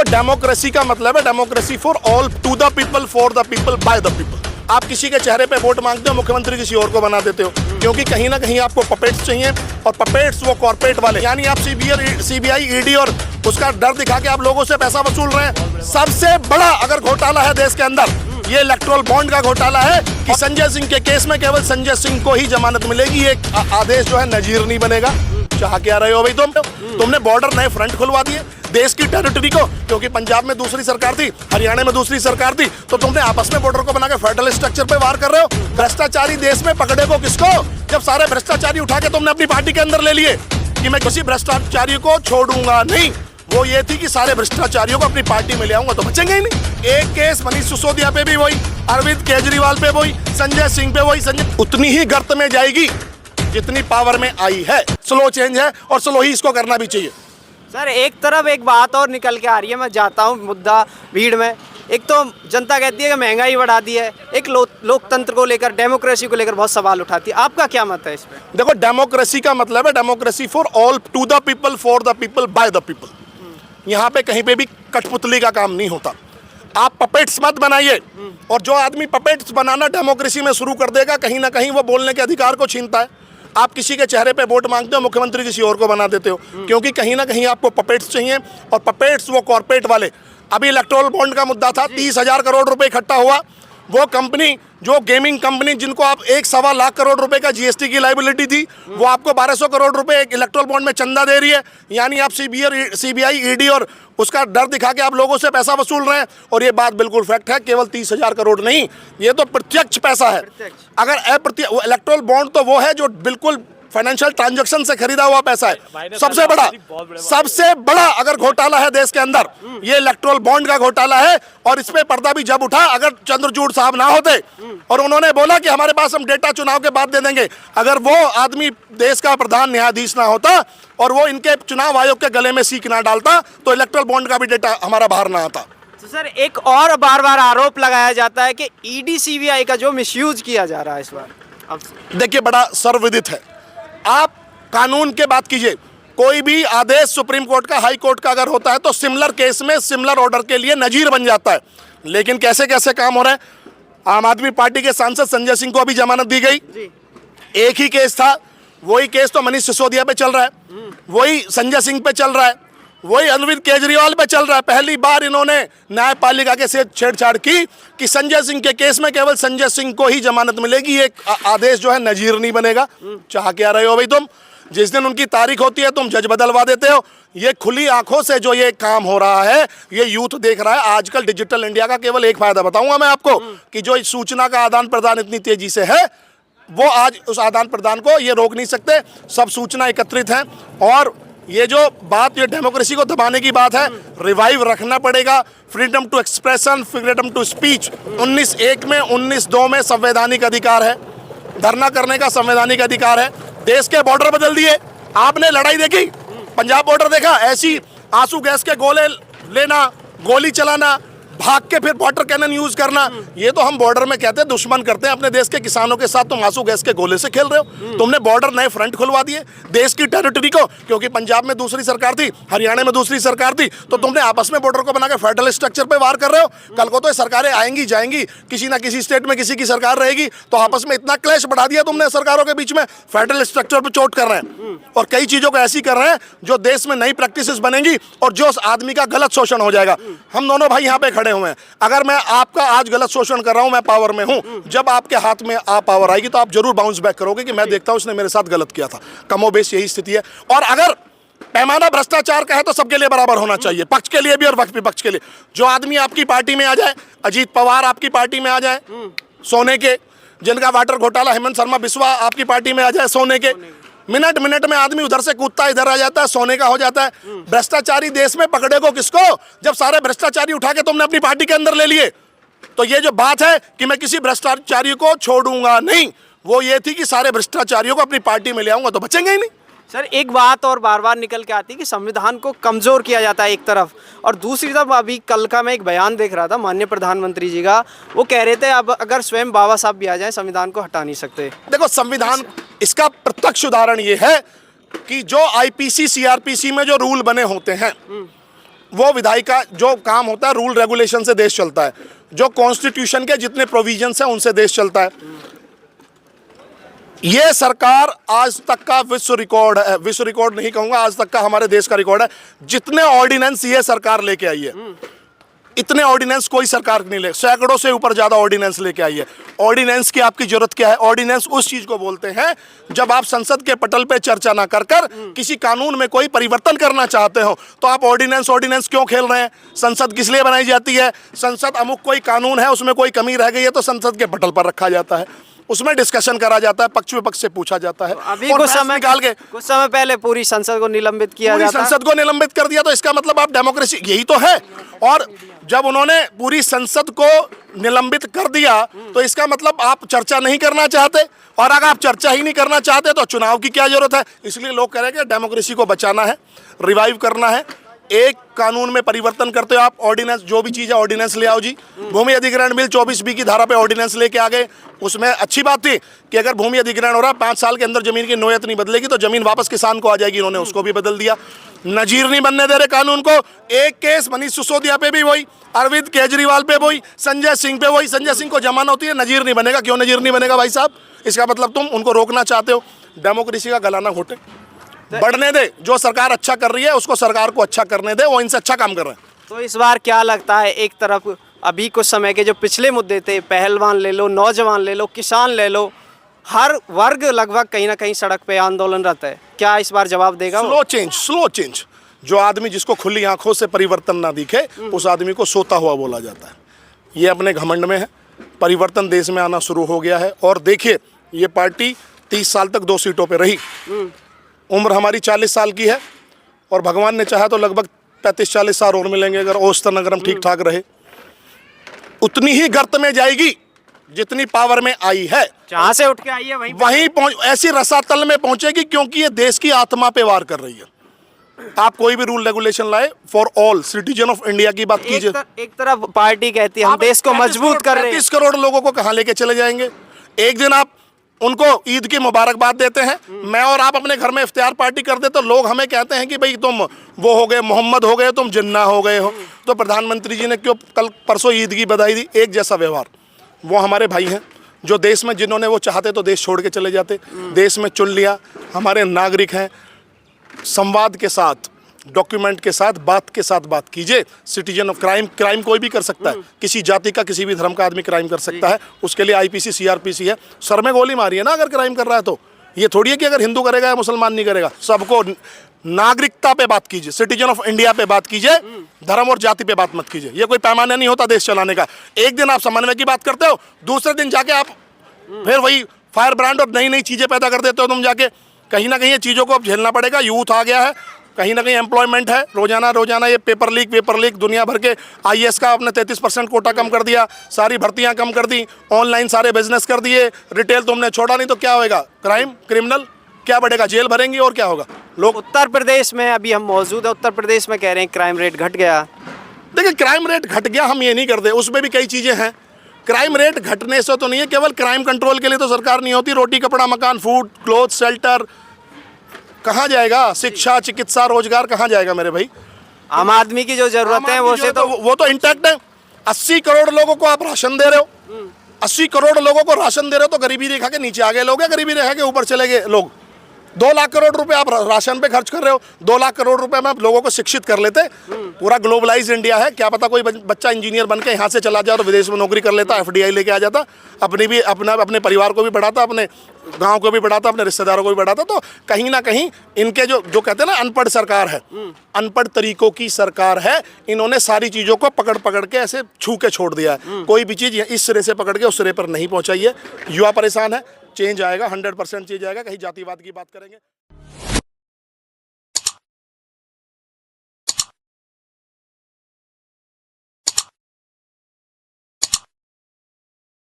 Democracy का मतलब है democracy for all, to the people, for the people, by the people. आप किसी के चेहरे पे वोट मांगते हो, मुख्यमंत्री किसी और को बना देते हो, क्योंकि कहीं ना कहीं आपको पपेट्स चाहिए, और पपेट्स वो कॉर्पोरेट वाले, यानी आप सीबीआई ईडी और उसका डर दिखा के आप लोगों से पैसा वसूल रहे हैं। सबसे बड़ा अगर घोटाला है देश के अंदर, ये इलेक्टोरल बॉन्ड का घोटाला है कि संजय सिंह के केस में केवल संजय सिंह को ही जमानत मिलेगी। एक आदेश जो है नजीर नहीं बनेगा। चाह क्या रहे हो भाई तुमने बॉर्डर नए फ्रंट खुलवा दिए देश की टेरिटरी को, क्योंकि पंजाब में दूसरी सरकार थी, हरियाणा में दूसरी सरकार थी, तो तुमने आपस में बॉर्डर को बना के फेडरल स्ट्रक्चर पे वार कर रहे हो। भ्रष्टाचारी देश में पकड़े को किसको, जब सारे भ्रष्टाचारी उठा के तुमने अपनी पार्टी के अंदर ले लिए कि मैं किसी भ्रष्टाचारी को छोड़ूंगा नहीं। वो ये थी कि सारे भ्रष्टाचारियों को अपनी पार्टी में ले आऊंगा, तो बचेंगे ही नहीं। एक केस मनीष सिसोदिया पे भी वही, अरविंद केजरीवाल पे वही, संजय सिंह पे वही। संजय उतनी ही गर्त में जाएगी जितनी पावर में आई है। स्लो चेंज है और स्लो ही इसको करना भी चाहिए। सर एक तरफ एक बात और निकल के आ रही है, मैं जाता हूँ मुद्दा भीड़ में। एक तो जनता कहती है कि महंगाई बढ़ा दी है, एक लोकतंत्र को लेकर, डेमोक्रेसी को लेकर बहुत सवाल उठाती है। आपका क्या मत है इस पे? देखो, डेमोक्रेसी का मतलब है democracy for all, to the people, for the people, by the people. यहाँ पे कहीं पे भी कठपुतली का काम नहीं होता। आप पपेट्स मत बनाइए, और जो आदमी पपेट्स बनाना डेमोक्रेसी में शुरू कर देगा, कहीं ना कहीं वो बोलने के अधिकार को छीनता है। आप किसी के चेहरे पे वोट मांगते हो, मुख्यमंत्री किसी और को बना देते हो, क्योंकि कहीं ना कहीं आपको पपेट्स चाहिए, और पपेट्स वो कॉर्पोरेट वाले। अभी इलेक्टोरल बॉन्ड का मुद्दा था, 30,000 करोड़ रुपए इकट्ठा हुआ। वो कंपनी, जो गेमिंग कंपनी जिनको आप 1.25 लाख करोड़ रुपए का जीएसटी की लायबिलिटी थी, वो आपको 1200 करोड़ रुपए एक इलेक्टोरल बॉन्ड में चंदा दे रही है। यानी आप सीबीआई ईडी और उसका डर दिखा के आप लोगों से पैसा वसूल रहे हैं। और ये बात बिल्कुल फैक्ट है, केवल 30,000 करोड़ नहीं, ये तो प्रत्यक्ष पैसा है। अगर अप्रत्यक्ष इलेक्टोरल बॉन्ड तो वो है जो बिल्कुल फाइनेंशियल ट्रांजैक्शन से खरीदा हुआ पैसा है। सबसे बड़ा अगर घोटाला है देश के अंदर, ये इलेक्टोरल बॉन्ड का घोटाला है। और इस पे पर्दा भी जब उठा, अगर चंद्रचूड़ साहब ना होते और उन्होंने बोला कि हमारे पास हम डेटा चुनाव के बाद दे देंगे, अगर वो आदमी देश का प्रधान न्यायाधीश ना होता और वो इनके चुनाव आयोग के गले में सीख ना डालता, तो इलेक्टोरल बॉन्ड का भी डेटा हमारा बाहर ना आता। तो सर एक और बार बार आरोप लगाया जाता है कि ईडी सीबीआई का जो मिसयूज किया जा रहा है इस बार। अब देखिए, बड़ा सर्वविदित है। आप कानून के बात कीजिए, कोई भी आदेश सुप्रीम कोर्ट का, हाई कोर्ट का अगर होता है तो सिमिलर केस में सिमिलर ऑर्डर के लिए नजीर बन जाता है। लेकिन कैसे कैसे काम हो रहे हैं। आम आदमी पार्टी के सांसद संजय सिंह को अभी जमानत दी गई। एक ही केस था, वही केस तो मनीष सिसोदिया पे चल रहा है, वही संजय सिंह पे चल रहा है, वही अरविंद केजरीवाल पे चल रहा है। पहली बार इन्होंने न्यायपालिका के से छेड़छाड़ की कि संजय सिंह के केस में केवल संजय सिंह को ही जमानत मिलेगी। एक आदेश जो है नजीर नहीं बनेगा। चाह क्या रहे हो भाई तुम? जिस दिन उनकी तारीख होती है तुम जज बदलवा देते हो। ये खुली आंखों से जो ये काम हो रहा है, ये यूथ देख रहा है। आजकल डिजिटल इंडिया का केवल एक फायदा बताऊंगा मैं आपको, कि जो सूचना का आदान प्रदान इतनी तेजी से है, वो आज उस आदान प्रदान को ये रोक नहीं सकते। सब सूचना एकत्रित है, और ये जो बात, ये डेमोक्रेसी को दबाने की बात है, रिवाइव रखना पड़ेगा। Freedom to expression, freedom to speech 19(1) में, 19(2) में संवैधानिक अधिकार है। धरना करने का संवैधानिक अधिकार है। देश के बॉर्डर बदल दिए। आपने लड़ाई देखी, पंजाब बॉर्डर देखा, ऐसी आंसू गैस के गोले लेना, गोली चलाना, भाग के फिर वाटर कैनन यूज करना, ये तो हम बॉर्डर में कहते हैं दुश्मन करते हैं अपने देश के किसानों के साथ। तुम आंसू गैस के गोले से खेल रहे हो। तुमने बॉर्डर नए फ्रंट खुलवा दिए देश की टेरिटरी को, क्योंकि पंजाब में दूसरी सरकार थी, हरियाणा में दूसरी सरकार थी, तो तुमने आपस में बॉर्डर को बना के फेडरल स्ट्रक्चर पे वार कर रहे हो। कल को तो सरकारें आएंगी जाएंगी, किसी ना किसी स्टेट में किसी की सरकार रहेगी, तो आपस में इतना क्लैश बढ़ा दिया तुमने सरकारों के बीच में। फेडरल स्ट्रक्चर पर चोट कर रहे हैं, और कई चीजों को ऐसी कर रहे हैं जो देश में नई प्रैक्टिसेस बनेंगी, और जो उस आदमी का गलत शोषण हो जाएगा। हम दोनों भाई यहाँ पे खड़े हुए हैं। अगर मैं आपका आज गलत शोषण कर रहा हूं, मैं पावर में हूं, जब आपके हाथ में आप पावर आएगी तो आप जरूर बाउंस बैक करोगे कि मैं देखता हूं उसने मेरे साथ गलत किया था। कमोबेश यही स्थिति है। और अगर पैमाना भ्रष्टाचार का है तो सबके लिए बराबर होना चाहिए, पक्ष के लिए भी और विपक्ष के लिए। जो आदमी आपकी पार्टी में आ जाए, अजीत पवार आपकी पार्टी में आ जाए सोने के, जिनका वाटर घोटाला, हेमंत शर्मा बिस्वा आपकी पार्टी में आ जाए सोने के, मिनट मिनट में आदमी उधर से कूदता इधर आ जाता है, सोने का हो जाता है। भ्रष्टाचारी देश में पकड़े को किसको, जब सारे भ्रष्टाचारी उठा के तुमने अपनी पार्टी के अंदर ले लिए। तो ये जो बात है कि मैं किसी भ्रष्टाचारी को छोड़ूंगा नहीं, वो ये थी कि सारे भ्रष्टाचारियों को अपनी पार्टी में ले आऊंगा, तो बचेंगे ही नहीं। सर एक बात और बार बार निकल के आती है कि संविधान को कमज़ोर किया जाता है एक तरफ, और दूसरी तरफ अभी कल का मैं एक बयान देख रहा था माननीय प्रधानमंत्री जी का, वो कह रहे थे अब अगर स्वयं बाबा साहब भी आ जाएं संविधान को हटा नहीं सकते। देखो, संविधान, इसका प्रत्यक्ष उदाहरण ये है कि जो आईपीसी सीआरपीसी में जो रूल बने होते हैं, वो विधायी का जो काम होता है रूल रेगुलेशन से देश चलता है, जो कॉन्स्टिट्यूशन के जितने प्रोविजंस हैं उनसे देश चलता है। ये सरकार आज तक का विश्व रिकॉर्ड है, विश्व रिकॉर्ड नहीं कहूंगा, आज तक का हमारे देश का रिकॉर्ड है। जितने ऑर्डिनेंस ये सरकार लेके आई है, इतने ऑर्डिनेंस कोई सरकार नहीं ले, सैकड़ों से ऊपर ज्यादा ऑर्डिनेंस लेके आई है। ऑर्डिनेंस की आपकी जरूरत क्या है? ऑर्डिनेंस उस चीज को बोलते हैं जब आप संसद के पटल पे चर्चा ना कर किसी कानून में कोई परिवर्तन करना चाहते हो, तो आप ऑर्डिनेंस क्यों खेल रहे हैं? संसद किस लिए बनाई जाती है? संसद अमुक कोई कानून है, उसमें कोई कमी रह गई है तो संसद के पटल पर रखा जाता है, उसमें डिस्कशन करा जाता है, पक्ष विपक्ष से पूछा जाता है। अभी कुछ समय पहले पूरी संसद को निलंबित किया जाता है। संसद को निलंबित कर दिया तो इसका मतलब आप डेमोक्रेसी, यही तो है। और जब उन्होंने पूरी संसद को निलंबित कर दिया तो इसका मतलब आप चर्चा नहीं करना चाहते, और अगर आप चर्चा ही नहीं करना चाहते तो चुनाव की क्या जरूरत है? इसलिए लोग कह रहे हैं कि डेमोक्रेसी को बचाना है, रिवाइव करना है। एक कानून में परिवर्तन करते हो आप, ऑर्डिनेंस जो भी चीज़ है ऑर्डिनेंस ले आओ जी। भूमि अधिग्रहण बिल 24B की धारा पे ऑर्डिनेंस लेके आ गए। उसमें अच्छी बात थी कि अगर भूमि अधिग्रहण हो रहा है 5 साल के अंदर जमीन की नोयत नहीं बदलेगी तो जमीन वापस किसान को आ जाएगी, इन्होंने उसको भी बदल दिया। नजीर नहीं बनने दे रहे कानून को। एक केस मनीष सिसोदिया पे भी वही, अरविंद केजरीवाल पे वही, संजय सिंह पे वही। संजय सिंह को जमानत होती है, नजीर नहीं बनेगा। क्यों नजीर नहीं बनेगा भाई साहब? इसका मतलब तुम उनको रोकना चाहते हो। डेमोक्रेसी का गला ना घोटे, बढ़ने दे। जो सरकार अच्छा कर रही है उसको सरकार को अच्छा करने दे, वो इनसे अच्छा काम कर रहे हैं। तो इस बार क्या लगता है, एक तरफ अभी कुछ समय के जो पिछले मुद्दे थे, पहलवान ले लो, नौजवान ले लो, किसान ले लो, हर वर्ग लगभग कहीं ना कहीं सड़क पे आंदोलनरत है, क्या इस बार जवाब देगा? Slow change. जो आदमी जिसको खुली आंखों से परिवर्तन ना दिखे उस आदमी को सोता हुआ बोला जाता है। ये अपने घमंड में है। परिवर्तन देश में आना शुरू हो गया है। और देखिए, ये पार्टी 30 साल तक 2 सीटों पे रही। उम्र हमारी 40 साल की है और भगवान ने चाहा तो लगभग 35-40 साल और मिलेंगे अगर औसतन अगर हम ठीक ठाक रहे। उतनी ही गर्त में जाएगी जितनी पावर में आई है। जहां से उठ के आई है वहीं ऐसी रसातल में पहुंचेगी, क्योंकि ये देश की आत्मा पे वार कर रही है। आप कोई भी रूल रेगुलेशन लाए, for all citizen of India की बात कीजिए। एक तरफ पार्टी कहती है हम देश को मजबूत कर रहे हैं, 35 करोड़ लोगों को कहां लेके चले जाएंगे? एक दिन आप उनको ईद की मुबारकबाद देते हैं, मैं और आप अपने घर में इफ्तियार पार्टी कर दे तो लोग हमें कहते हैं कि भाई तुम वो हो गए, मोहम्मद हो गए, तुम जिन्ना हो गए हो। तो प्रधानमंत्री जी ने क्यों कल परसों ईद की बधाई दी? एक जैसा व्यवहार। वो हमारे भाई हैं जो देश में, जिन्होंने वो चाहते तो देश छोड़ के चले जाते, देश में चुन लिया। हमारे नागरिक हैं। संवाद के साथ, डॉक्यूमेंट के साथ, बात के साथ बात कीजिए। सिटीजन ऑफ क्राइम कोई भी कर सकता है, किसी जाति का, किसी भी धर्म का आदमी क्राइम कर सकता है। उसके लिए IPC CRPC है। सर में गोली मारी है ना अगर क्राइम कर रहा है तो। ये थोड़ी है कि अगर हिंदू करेगा या मुसलमान नहीं करेगा। सबको नागरिकता पे बात कीजिए, सिटीजन ऑफ इंडिया पे बात कीजिए, धर्म और जाति पे बात मत कीजिए। ये कोई पैमाना नहीं होता देश चलाने का। एक दिन आप समन्वय की बात करते हो, दूसरे दिन जाके आप फिर वही फायर ब्रांड और नई नई चीजें पैदा कर देते हो तुम जाके। कहीं ना कहीं ये चीज़ों को अब झेलना पड़ेगा। यूथ आ गया है, कहीं ना कहीं एम्प्लॉयमेंट है। रोजाना ये पेपर लीक दुनिया भर के। IAS का आपने 33% कोटा कम कर दिया, सारी भर्तियां कम कर दी, ऑनलाइन सारे बिजनेस कर दिए, रिटेल तुमने छोड़ा नहीं तो क्या होएगा? क्रिमिनल क्या बढ़ेगा? जेल भरेंगे और क्या होगा? लोग उत्तर प्रदेश में अभी हम मौजूद है, उत्तर प्रदेश में कह रहे हैं क्राइम रेट घट गया। देखिए, क्राइम रेट घट गया हम ये नहीं करते, उसमें भी कई चीज़ें हैं। क्राइम रेट घटने से तो नहीं है, केवल क्राइम कंट्रोल के लिए तो सरकार नहीं होती। रोटी कपड़ा मकान, फूड क्लोथ शेल्टर कहाँ जाएगा? शिक्षा चिकित्सा रोजगार कहाँ जाएगा मेरे भाई? आम आदमी की जो जरूरत है वो तो इंटैक्ट है। 80 करोड़ लोगों को आप राशन दे रहे हो, 80 करोड़ लोगों को राशन दे रहे हो, तो गरीबी रेखा के नीचे आ गए लोग या गरीबी रेखा के ऊपर चले गए लोग? 2 लाख करोड़ रुपए आप राशन पे खर्च कर रहे हो। 2 लाख करोड़ रुपए में आप लोगों को शिक्षित कर लेते। पूरा ग्लोबलाइज इंडिया है, क्या पता कोई बच्चा इंजीनियर बन के यहाँ से चला जाए तो विदेश में नौकरी कर लेता, FDI लेके आ जाता, अपने परिवार को भी बढ़ाता, अपने गांव को भी बढ़ाता, अपने रिश्तेदारों को भी बढ़ाता। तो कहीं ना कहीं इनके जो कहते हैं ना अनपढ़ सरकार है, अनपढ़ तरीकों की सरकार है। इन्होंने सारी चीज़ों को पकड़ के ऐसे छू के छोड़ दिया है। कोई भी चीज़ इस सिरे से पकड़ के उस सिरे पर नहीं पहुँचाई है। युवा परेशान है। चेंज आएगा, 100% चेंज आएगा। कहीं जातिवाद की बात करेंगे।